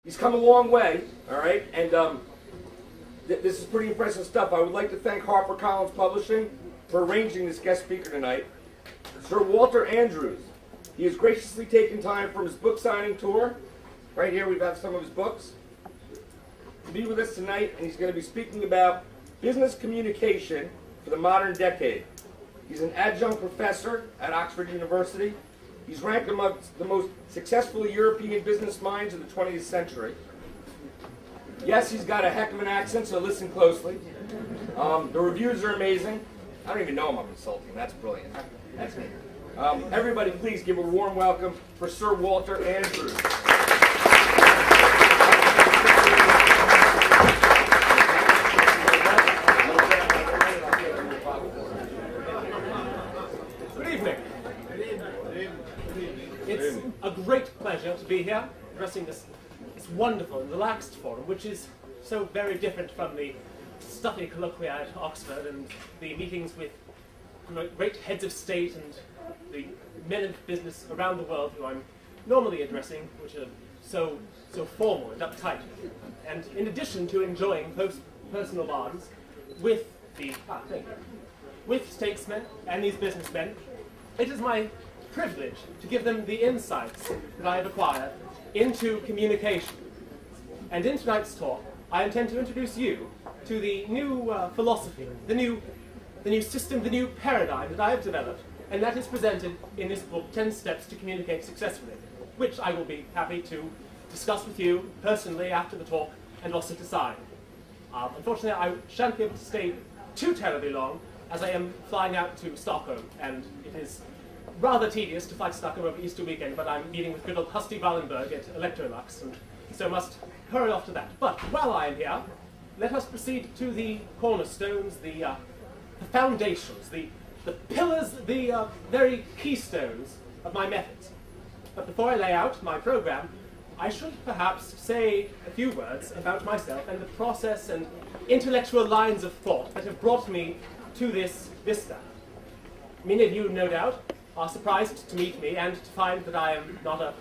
He's come a long way, all right, and this is pretty impressive stuff. I would like to thank HarperCollins Publishing for arranging this guest speaker tonight, Sir Walter Andrews. He has graciously taken time from his book signing tour. Right here we have some of his books to be with us tonight, and he's going to be speaking about business communication for the modern decade. He's an adjunct professor at Oxford University. He's ranked amongst the most successful European business minds of the 20th century. Yes, he's got a heck of an accent, so listen closely. The reviews are amazing. I don't even know him, I'm insulting. That's brilliant. That's me. Everybody, please give a warm welcome for Sir Walter Andrews. It's a great pleasure to be here, addressing this wonderful and relaxed forum, which is so very different from the stuffy colloquia at Oxford and the meetings with great heads of state and the men of business around the world who I'm normally addressing, which are so formal and uptight. And in addition to enjoying personal bonds with with statesmen and these businessmen, it is my privilege to give them the insights that I have acquired into communication. And in tonight's talk, I intend to introduce you to the new philosophy, the new system, the new paradigm that I have developed, and that is presented in this book, 10 Steps to Communicate Successfully, which I will be happy to discuss with you personally after the talk and also to sign. Unfortunately, I shan't be able to stay too terribly long, as I am flying out to Stockholm, and it is rather tedious to fly to Stockholm over Easter weekend, but I'm meeting with good old Husty Wallenberg at Electrolux, and so must hurry off to that. But while I am here, let us proceed to the cornerstones, the foundations, the pillars, the very keystones of my methods. But before I lay out my program, I should perhaps say a few words about myself and the process and intellectual lines of thought that have brought me to this vista. Many of you, no doubt, are surprised to meet me and to find that I am not a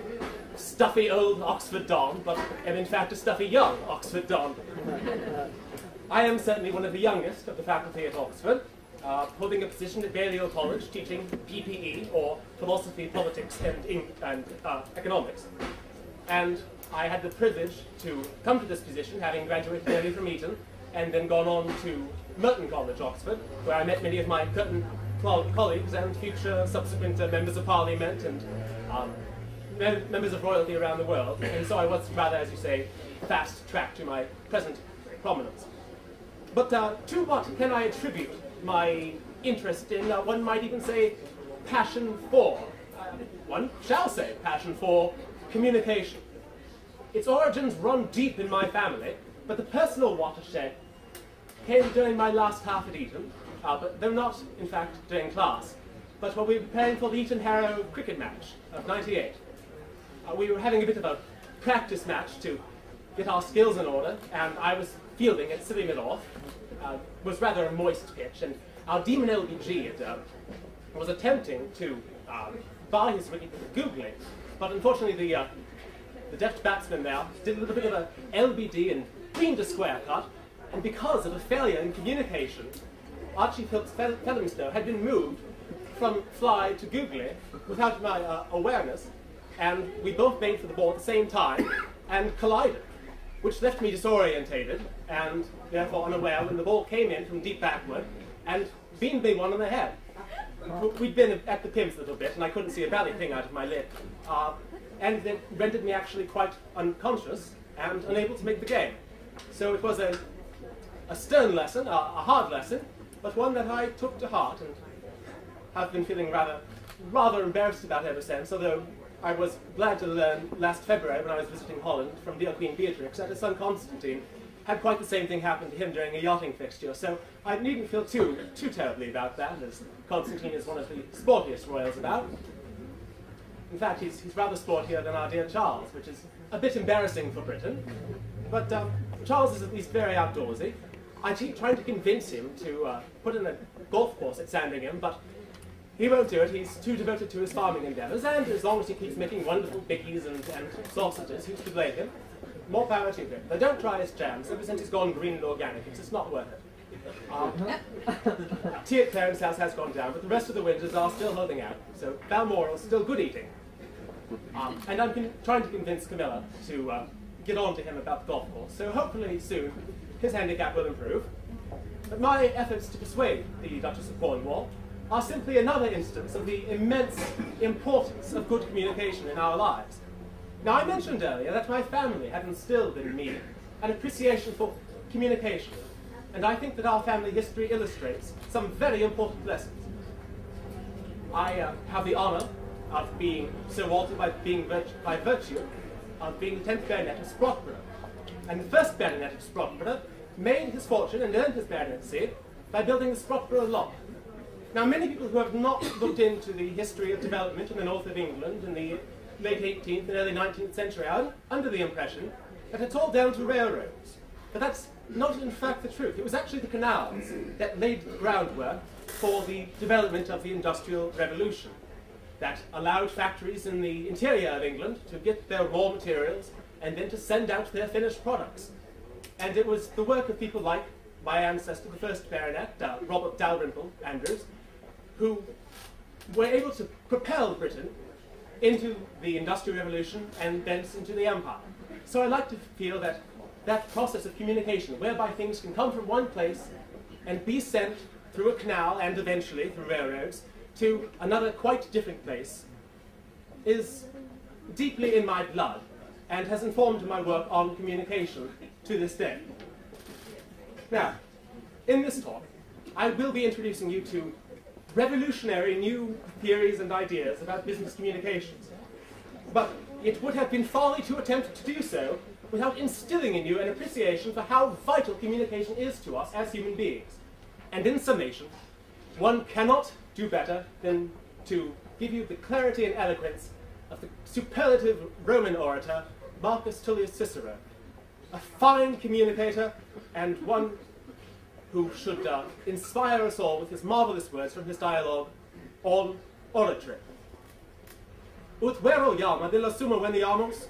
stuffy old Oxford don, but am in fact a stuffy young Oxford don. I am certainly one of the youngest of the faculty at Oxford, holding a position at Balliol College teaching PPE, or Philosophy, Politics and Economics. And I had the privilege to come to this position, having graduated early from Eton, and then gone on to Merton College, Oxford, where I met many of my Curtin colleagues and future subsequent members of Parliament and members of royalty around the world, and so I was rather, as you say, fast-tracked to my present prominence. But to what can I attribute my interest in, one might even say, passion for, one shall say, passion for communication? Its origins run deep in my family, but the personal watershed came during my last half at Eton, but though not, in fact, during class, but while we were preparing for the Eton-Harrow cricket match of '98. We were having a bit of a practice match to get our skills in order, and I was fielding at Silly Mid-Off. It was rather a moist pitch, and our demon LBG was attempting to bar his wicket with googly, but unfortunately the deft batsman now did a little bit of a LBD and cleaned a square cut, and because of a failure in communication, Archie Phillips Felixstowe had been moved from fly to googly without my awareness, and we both made for the ball at the same time and collided, which left me disorientated and therefore unaware when the ball came in from deep backward and beamed me one on the head. We'd been at the Pims a little bit, and I couldn't see a bally thing out of my lip, and it rendered me actually quite unconscious and unable to make the game. So it was a stern lesson, a hard lesson, but one that I took to heart and have been feeling rather embarrassed about ever since, although I was glad to learn last February when I was visiting Holland from dear Queen Beatrix that his son Constantine had quite the same thing happen to him during a yachting fixture, so I needn't feel too terribly about that, as Constantine is one of the sportiest royals about. In fact, he's rather sportier than our dear Charles, which is a bit embarrassing for Britain, but Charles is at least very outdoorsy. I keep trying to convince him to put in a golf course at Sandringham, but he won't do it. He's too devoted to his farming endeavours, and as long as he keeps making wonderful bickies and sausages, who's to blame him? more power to him. But don't try his jams. Ever since he's gone green and organic, it's just not worth it. Tea at Clarence House has gone down, but the rest of the winters are still holding out. So Balmoral's still good eating. And I'm trying to convince Camilla to get on to him about the golf course. So hopefully soon his handicap will improve. But my efforts to persuade the Duchess of Cornwall are simply another instance of the immense importance of good communication in our lives. Now, I mentioned earlier that my family had instilled in me an appreciation for communication, and I think that our family history illustrates some very important lessons. I have the honor of being Sir Walter by virtue of being the 10th Baronet of Sprotborough. And the 1st Baronet of Sprotborough made his fortune and earned his baronetcy by building the Sprotborough Lock. Now, many people who have not looked into the history of development in the north of England in the late 18th and early 19th century are under the impression that it's all down to railroads. But that's not in fact the truth. It was actually the canals that laid the groundwork for the development of the Industrial Revolution that allowed factories in the interior of England to get their raw materials and then to send out their finished products. And it was the work of people like my ancestor, the 1st Baronet, Robert Dalrymple Andrews, who were able to propel Britain into the Industrial Revolution and thence into the Empire. So I like to feel that that process of communication, whereby things can come from one place and be sent through a canal and eventually through railroads to another quite different place, is deeply in my blood and has informed my work on communication to this day. Now, in this talk, I will be introducing you to revolutionary new theories and ideas about business communications. But it would have been folly to attempt to do so without instilling in you an appreciation for how vital communication is to us as human beings. And in summation, one cannot do better than to give you the clarity and eloquence of the superlative Roman orator Marcus Tullius Cicero, a fine communicator and one who should inspire us all with his marvelous words from his dialogue on oratory. Ut vero iama della summa veniamus,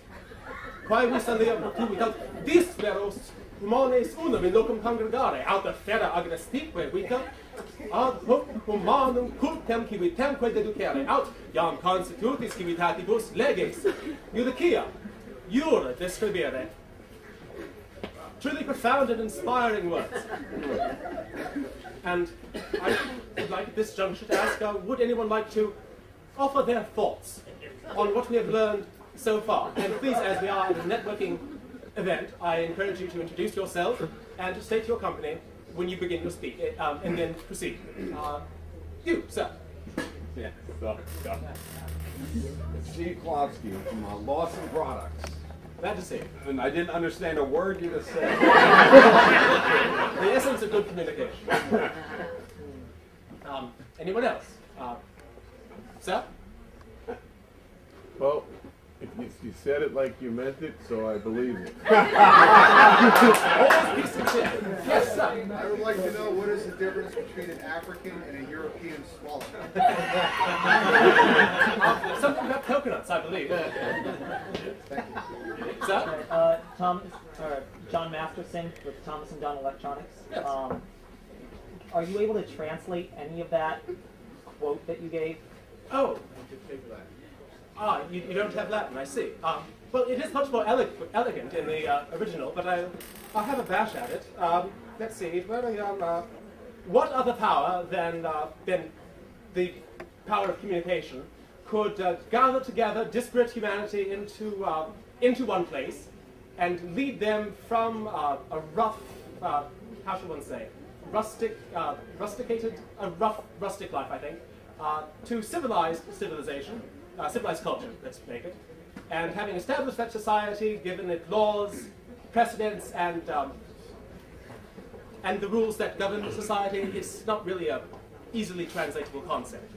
quae vis aliam publicat dis veros humanes unum in locum congregare, aut ferra agrestique vita, ad hoc humanum cultem civitemque deducere, aut iam constitutis civitatibus leges, judicia, jura describere. Truly profound and inspiring words. And I would like at this juncture to ask, would anyone like to offer their thoughts on what we have learned so far? And please, as we are at a networking event, I encourage you to introduce yourself and to state your company when you begin your speak, and then proceed. You, sir. Yeah, so, Steve Klofsky from Lawson Products. Glad to see you. And I didn't understand a word you just said. The essence of good communication. Anyone else? Sir? Well, you said it like you meant it, so I believe it. Always be sincere. Yes, sir. I would like to know, what is the difference between an African and a European swallow? Something about coconuts, I believe. Thank you. Sir? John Masterson with Thomas & Dunn Electronics. Yes. Are you able to translate any of that quote that you gave? Oh. You don't have Latin, I see. Well, it is much more elegant in the original, but I'll have a bash at it. Let's see. What other power than the power of communication could gather together disparate humanity into one place and lead them from a rough, how should one say, rustic life, I think, to civilized culture, let's make it. And having established that society, given it laws, precedents, and the rules that govern society, it's not really a easily translatable concept.